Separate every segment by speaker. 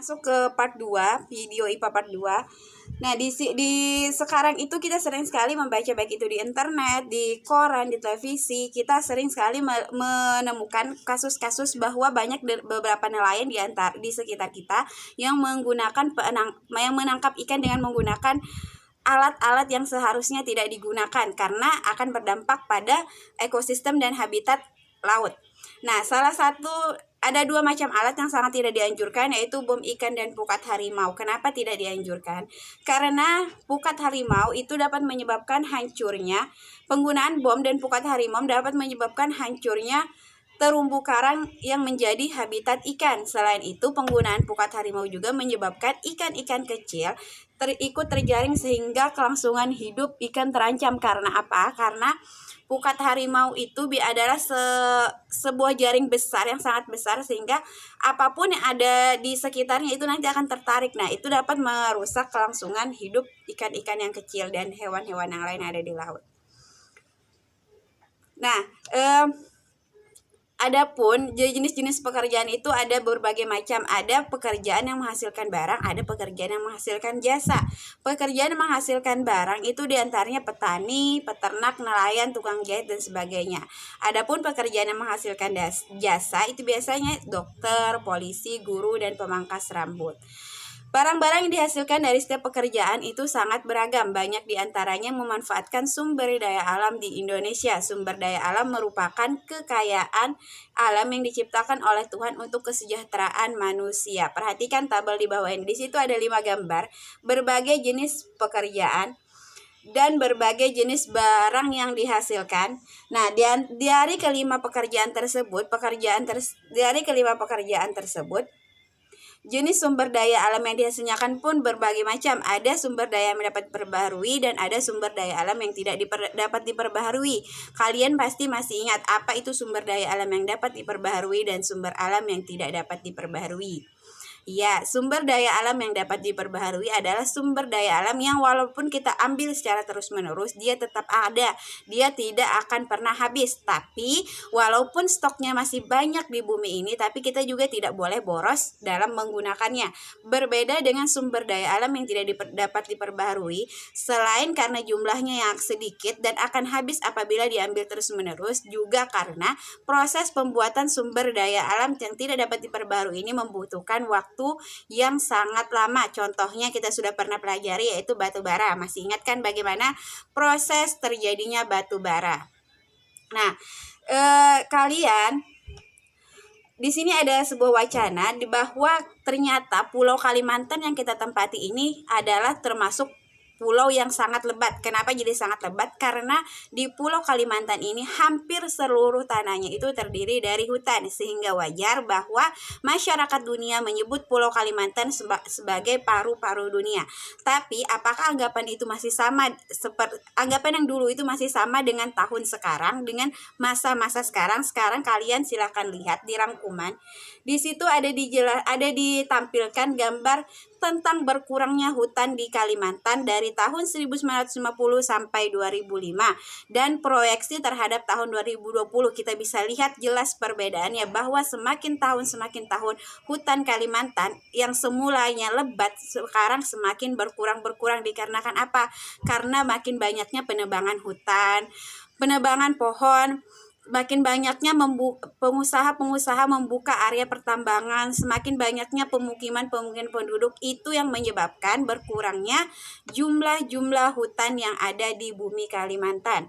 Speaker 1: Masuk ke part 2, video IPA part 2. Nah, di sekarang itu kita sering sekali membaca baik itu di internet, di koran, di televisi. Kita sering sekali menemukan kasus-kasus bahwa banyak beberapa nelayan di sekitar kita yang menangkap ikan dengan menggunakan alat-alat yang seharusnya tidak digunakan karena akan berdampak pada ekosistem dan habitat laut. Nah, ada dua macam alat yang sangat tidak dianjurkan, yaitu bom ikan dan pukat harimau. Kenapa tidak dianjurkan? Karena pukat harimau itu dapat menyebabkan hancurnya, penggunaan bom dan pukat harimau dapat menyebabkan hancurnya terumbu karang yang menjadi habitat ikan. Selain itu, penggunaan pukat harimau juga menyebabkan ikan-ikan kecil ikut terjaring sehingga kelangsungan hidup ikan terancam. Karena apa? Karena pukat harimau itu adalah sebuah jaring besar yang sangat besar sehingga apapun yang ada di sekitarnya itu nanti akan tertarik. Nah, itu dapat merusak kelangsungan hidup ikan-ikan yang kecil dan hewan-hewan yang lain yang ada di laut. Nah, adapun jenis-jenis pekerjaan itu ada berbagai macam. Ada pekerjaan yang menghasilkan barang, ada pekerjaan yang menghasilkan jasa. Pekerjaan yang menghasilkan barang itu diantaranya petani, peternak, nelayan, tukang jahit, dan sebagainya. Adapun pekerjaan yang menghasilkan jasa itu biasanya dokter, polisi, guru, dan pemangkas rambut. Barang-barang yang dihasilkan dari setiap pekerjaan itu sangat beragam. Banyak diantaranya memanfaatkan sumber daya alam di Indonesia. Sumber daya alam merupakan kekayaan alam yang diciptakan oleh Tuhan untuk kesejahteraan manusia. Perhatikan tabel di bawah ini. Di situ ada 5 gambar berbagai jenis pekerjaan dan berbagai jenis barang yang dihasilkan. Nah, dari kelima pekerjaan tersebut, jenis sumber daya alam yang dihasilkan pun berbagai macam. Ada sumber daya yang dapat diperbaharui dan ada sumber daya alam yang tidak dapat diperbaharui. Kalian pasti masih ingat apa itu sumber daya alam yang dapat diperbaharui dan sumber alam yang tidak dapat diperbaharui. Ya, sumber daya alam yang dapat diperbaharui adalah sumber daya alam yang walaupun kita ambil secara terus-menerus, dia tetap ada. Dia tidak akan pernah habis. Tapi, walaupun stoknya masih banyak di bumi ini, tapi kita juga tidak boleh boros dalam menggunakannya. Berbeda dengan sumber daya alam yang tidak dapat diperbaharui, selain karena jumlahnya yang sedikit dan akan habis apabila diambil terus-menerus, juga karena proses pembuatan sumber daya alam yang tidak dapat diperbaharui ini membutuhkan waktu yang sangat lama. Contohnya kita sudah pernah pelajari, yaitu batu bara. Masih ingat kan bagaimana proses terjadinya batu bara? Nah, kalian di sini ada sebuah wacana di bahwa ternyata Pulau Kalimantan yang kita tempati ini adalah termasuk pulau yang sangat lebat. Kenapa jadi sangat lebat? Karena di Pulau Kalimantan ini hampir seluruh tanahnya itu terdiri dari hutan, sehingga wajar bahwa masyarakat dunia menyebut Pulau Kalimantan sebagai paru-paru dunia. Tapi apakah anggapan itu masih sama anggapan yang dulu itu masih sama dengan tahun sekarang, dengan masa-masa sekarang? Sekarang kalian silahkan lihat di rangkuman. Di situ ada ditampilkan gambar tentang berkurangnya hutan di Kalimantan dari tahun 1950 sampai 2005 dan proyeksi terhadap tahun 2020. Kita bisa lihat jelas perbedaannya bahwa semakin tahun hutan Kalimantan yang semulanya lebat sekarang semakin berkurang dikarenakan apa? Karena makin banyaknya penebangan hutan, penebangan pohon, makin banyaknya pengusaha-pengusaha membuka area pertambangan, semakin banyaknya pemukiman penduduk, itu yang menyebabkan berkurangnya jumlah hutan yang ada di bumi Kalimantan.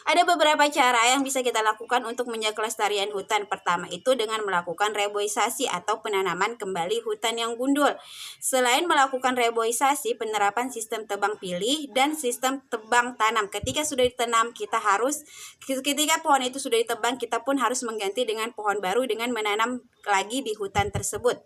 Speaker 1: Ada beberapa cara yang bisa kita lakukan untuk menjaga kelestarian hutan. Pertama itu dengan melakukan reboisasi atau penanaman kembali hutan yang gundul. Selain melakukan reboisasi, penerapan sistem tebang pilih dan sistem tebang tanam. Ketika pohon itu sudah ditebang, kita pun harus mengganti dengan pohon baru dengan menanam lagi di hutan tersebut.